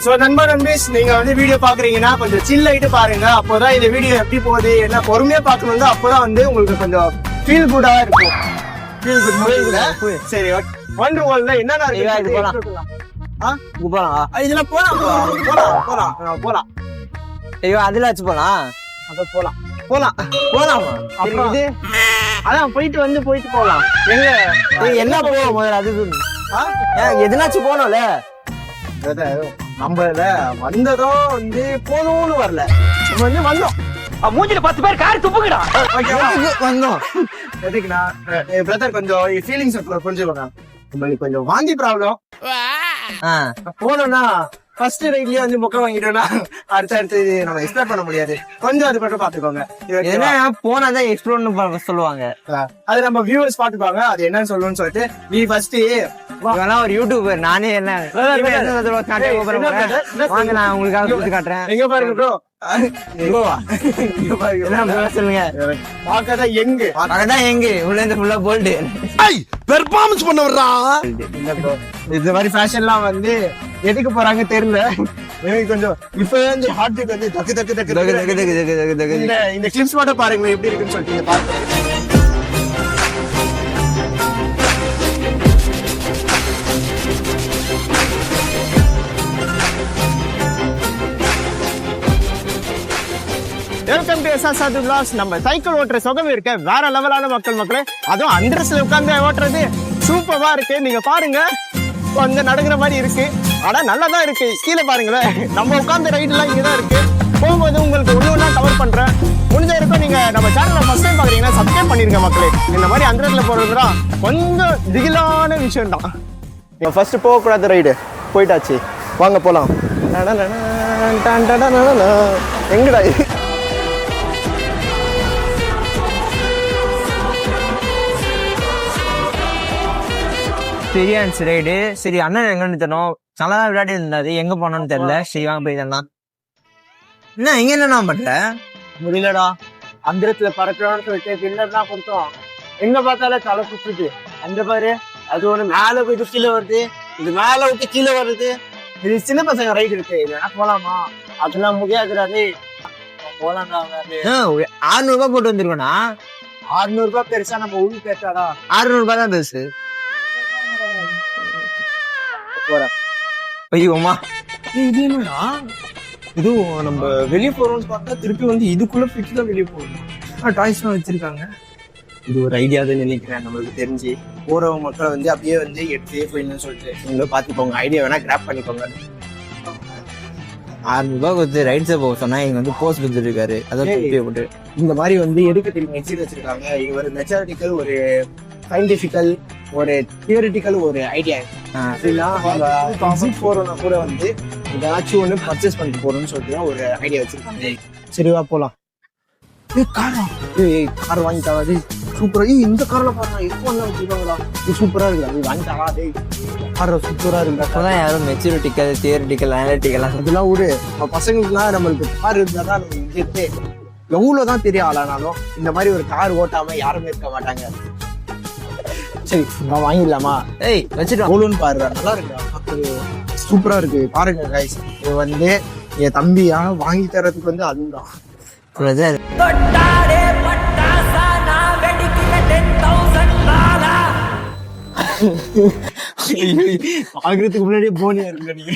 So நண்பர் நண்பீஸ், நீங்க வந்து வீடியோ பாக்குறீங்கன்னா கொஞ்சம் சில் ஆயிட்டு பாருங்க. அப்போதான் இந்த வீடியோ எப்படி போகுது என்ன பொறுமையா பாக்கணும். அப்போதான் வந்து உங்களுக்கு கொஞ்சம் ஃபீல் குட்டா இருக்கும். ஃபீல் குட் மூவில சரி வண்டர் வேர்ல்ட்ல என்னென்ன இருக்கு இதெல்லாம் போலாம். ஐயோ அதுல வச்சு போலாம். அப்ப போலாமா? அப்புறம் இது அதான் போயிட்டு போலாம். என்ன போவோம் முதல்ல அது எதுனாச்சும் போனோம்ல. நம்ம வந்ததும் வந்து போதும்னு வரல, நம்ம வந்தோம். மூஞ்சில 10 பேர் காரி துப்புங்கடா. வந்தோம் எதுக்குண்ணா பிரதர் கொஞ்சம் ஃபீலிங்ஸ் புரிஞ்சுக்கோங்க. உங்களுக்கு கொஞ்சம் வாந்தி ப்ராப்ளம். போனோம்னா ஃபர்ஸ்ட் ரைட்லயே வந்து முக்கம் வாங்கிட்டோம்னா அடுத்து நம்ம எக்ஸ்ப்ளோர் பண்ண முடியாது. கொஞ்சம் அது மட்டும் பாத்துக்கோங்க. என்ன போனாதான் எக்ஸ்ப்ளோர் சொல்லுவாங்க. அது நம்ம வியூவர்ஸ் பாத்துப்பாங்க அது என்னன்னு சொல்லணும்னு சொல்லிட்டு நீ ஃபர்ஸ்ட் ஒரு யூடியூபர் நானே என்ன வாங்க நான் உங்களுக்காக கொடுத்து காட்டுறேன். எங்க பாருங்க ப்ரோ, சொல்லுங்க. எங்க உள்ள இருந்து ஃபுல்லா போல்டு பெர்ஃபார்மன்ஸ் பண்ண வர்றா. இந்த மாதிரி ஃபேஷன்லாம் வந்து எதுக்கு போறாங்க தெரியல எனக்கு. கொஞ்சம் இப்ப வந்து ஹார்ட் பீட் வந்து தக்கு தக்கு தக்கு தக்கு. இந்த கிளிப்ஸ் மட்டும் பாருங்களேன் எப்படி இருக்குன்னு சொல்லிட்டு பாருங்க. Welcome to SR Vlogs. நம்ம சைக்கிள் ஓட்டுற சுகம் இருக்க வேற லெவலான மக்களே. அதுவும் அண்டர்ஸ்ல உட்கார்ந்து ஓட்டுறது சூப்பரா இருக்கு. நீங்க பாருங்க கொஞ்சம் நடக்கிற மாதிரி இருக்கு. ஆனா நல்லா தான் இருக்கு. கீழே பாருங்களேன், நம்ம உட்கார்ந்த ரைட்லாம் இங்கதான் இருக்கு. போகும்போது உங்களுக்கு ஒண்ணு கவர் பண்றேன். முடிஞ்ச வரைக்கும் நீங்க நம்ம சேனலை ஃபர்ஸ்ட் டைம் பாக்குறீங்கன்னா சப்ஸ்கிரைப் பண்ணிருங்க மக்களே. இந்த மாதிரி அண்டர்ஸ்ல போறதுதான் கொஞ்சம் திகிலான விஷயம் தான். ஃபர்ஸ்ட் போகக்கூடாத ரைடு போயிட்டாச்சு, வாங்க போலாம். எங்கடா பிரியான்ஸ் ரைடு. சரி அண்ணன் எங்கன்னு தெரியணும். நல்லா விளையாடி இருந்தாரு, எங்க போனோம்னு தெரியல. சரி வாங்க போய் தரலாம். என்ன இங்க என்ன பண்ற? முடியலடா, அந்தரத்துல பறக்கணும்னு சொல்லிட்டு பின்னர்லாம் கொடுத்தோம். எங்க பார்த்தாலும் தலை சுத்துது. அந்த பாரு, அது ஒண்ணு மேல போயிட்டு கீழே வருது, இது மேல விட்டு கீழே வருது. இது சின்ன பசங்க ரைடு இருக்கு, இதெல்லாம் போலாமா? அதெல்லாம் முடியாதுடாது. போலாம்டா. 600 ரூபாய் போட்டு வந்துருக்கோண்ணா. 600 ரூபாய் பெருசா? நம்ம ஊரு பேசாடா. 600 ரூபாய் தான் பெருசு. ஐயோமா இது என்னடா, இதுவும் நம்ம வெளியே போறோம்னு பார்த்தா திருப்பி வந்து இதுக்குள்ள ஃபிட் தான் வெளியே போகணும். டாய்ஸ் எல்லாம் வச்சிருக்காங்க. இது ஒரு ஐடியாதான் நினைக்கிறேன். நம்மளுக்கு தெரிஞ்சு போறவங்க மக்களை வந்து அப்படியே வந்து எடுத்து போயிடணும்னு சொல்லிட்டு நீங்களும் பாத்துக்கோங்க. ஐடியா வேணா கிராப் பண்ணிக்கோங்க. 600 ரூபாய் கொடுத்து ரைட் சைட் போக சொன்னா இங்க வந்து போஸ்ட் கொடுத்துருக்காரு. அதான் போட்டு இந்த மாதிரி வந்து எதுக்கு தெரியும் எக்ஸிட் வச்சிருக்காங்க. இது ஒரு மெச்சாரிட்டிக்கல், ஒரு சயின்டிபிக்கல், ஒரு தியரிட்டிக்கல் ஒரு ஐடியா. போறோம்னா கூட வந்து ஏதாச்சும் ஒண்ணு பர்ச்சேஸ் பண்ணிட்டு போறோம்னு சொல்லிட்டு ஒரு ஐடியா வச்சிருக்காங்க. சரிவா போலாம். கார் வாங்கிட்டாவது சூப்பரா. இந்த கார்ல பாருங்க இப்போ வச்சிருக்காங்களா, இது சூப்பரா இருக்கு. அது வாங்கிட்டாவா? கார் சூப்பரா இருக்கு. அப்பதான் யாரும் மெச்சூரிட்டிக்கல், தியரிட்டிக்கல், அனலிட்டிக்கல் அதெல்லாம் விடு. பசங்களுக்குலாம் நம்மளுக்கு கார் இருந்தாதான் நம்ம இங்கே எவ்வளவுதான் பெரிய ஆளானாலும் இந்த மாதிரி ஒரு கார் ஓட்டாம யாருமே இருக்க மாட்டாங்க. சரி நான் வாங்கிடலாமா? வச்சுட்டு அவ்வளோன்னு பாருங்க, நல்லா இருக்கு, சூப்பரா இருக்கு. பாருங்க கைஸ், இது வந்து என் தம்பியா வாங்கி தரதுக்கு வந்து அதுதான். ஆகிறதுக்கு முன்னாடியே போனியா இருக்கு நீங்க.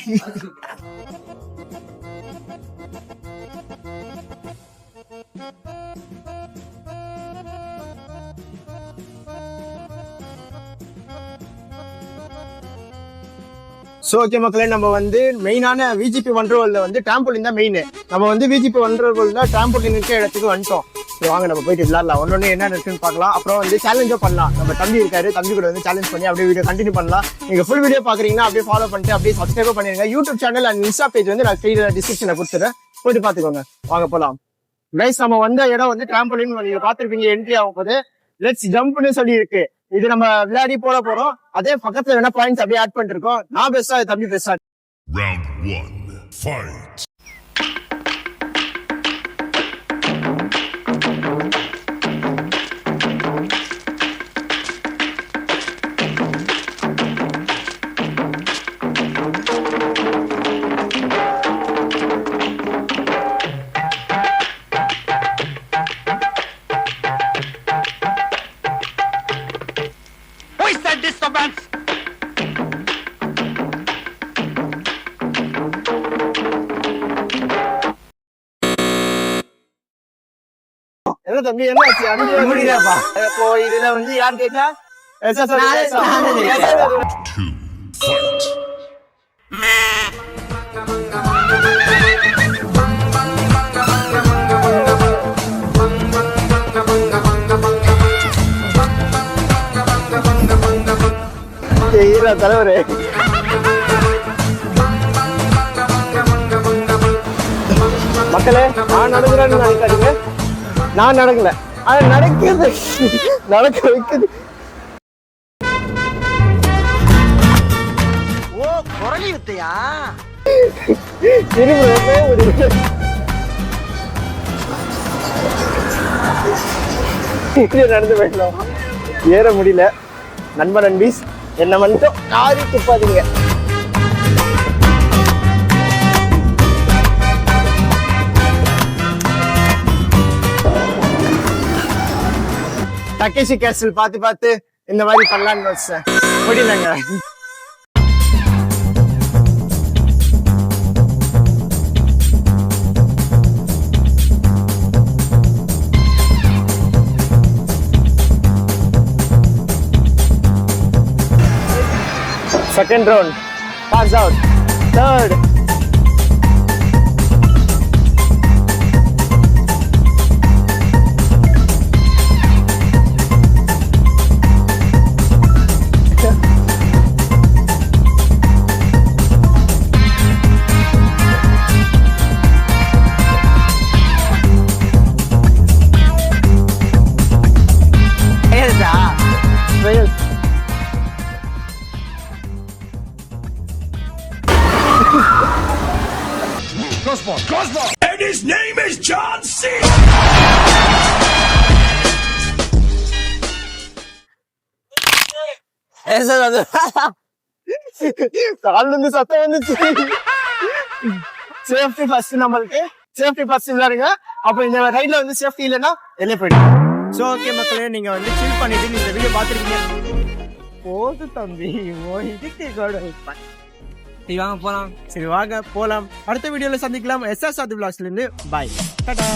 சோ ஓகே மக்களே, நம்ம வந்து மெயினான விஜிபி வண்டர் வேர்ல்ட்ல வந்து டிராம்போலின் தான் மெயின். நம்ம வந்து விஜிபி வண்டர் வேர்ல்ட்ல டிராம்போலின் இருக்க இடத்துக்கு வந்துட்டோம். வாங்க நம்ம போயிட்டு விளையாடலாம். ஒன்னொன்னு என்ன இருக்குன்னு பார்க்கலாம். அப்புறம் வந்து சேலஞ்சும் பண்ணலாம். நம்ம தம்பி இருக்காரு, தம்பி கூட வந்து சேலஞ்ச் பண்ணி அப்படியே வீடியோ கண்டினியூ பண்ணலாம். நீங்க ஃபுல் வீடியோ பாக்குறீங்கன்னா அப்படியே ஃபாலோ பண்ணிட்டு அப்படியே சப்ஸ்கிரைப் பண்ணிருங்க. YouTube channel and Insta page வந்து நான் டிஸ்கிரிப்ஷன்ல கொடுத்துறேன், போயிட்டு பாத்துக்கோங்க. வாங்க போலாம். கைஸ், நம்ம வந்த இடம் வந்து டிராம்போலின். நீங்க பாத்துருப்பீங்க என்ட்ரி ஆகும் போது லெட்ஸ் ஜம்ப்னு சொல்லி இருக்கு. இது நம்ம விளையாடி போட போறோம். அதே பக்கத்துல வேணா பாயிண்ட்ஸ் அப்படியே ஆட் பண்ணிட்டு இருக்கோம். நான் பெஸ்டா, தம்பி பெஸ்டா. Round 1, fight. என்ன தம்பி என்ன ஆச்சு அங்கே முடியலப்பா. இப்போ இதுல வந்து யார் கேட்டா நானே ஜெயிச்சேன். 2. Fight. ஹீரோ தலைவரே. மக்களே நான் நடக்கிறேன்னு நினைக்காதீங்க, நான் நடக்கல, அது நடக்குது, நடக்க வைக்குது. ஓ குரலி வித்தையா? திரும்ப முடியல. நடந்து போயிடலாம், ஏற முடியல. நண்பன் நண்பீஸ் என்ன மட்டும் காரி துப்பாதீங்க. டக்கேஷி கேஸ்டில் பார்த்து பார்த்து இந்த மாதிரி பண்ணலான்னு வச்சேன், முடியலங்க. Second round, pass out. Third. ஏதா Well, Crossbar. And his name is John C. அது கால்ல இருந்து சத்தம் வந்துச்சு. சேஃப்டி ஃபர்ஸ்ட், நம்மளுக்கு சேஃப்டி ஃபர்ஸ்ட் விளையாடுங்க. அப்போ இந்த ரைட்ல வந்து சேஃப்டி இல்லைன்னா வெளியே போயிடும். ஸோ ஓகே மக்களே, நீங்க வந்து சில் பண்ணிட்டு இந்த வீடியோ பார்த்துருக்கீங்க. போது தம்பி, இதுக்கு சரி வாங்க போலாம். சரி வாங்க போலாம். அடுத்த வீடியோல சந்திக்கலாம். எஸ்ஆர் சாதி விலாஸ்ல இருந்து பாய், டாடா.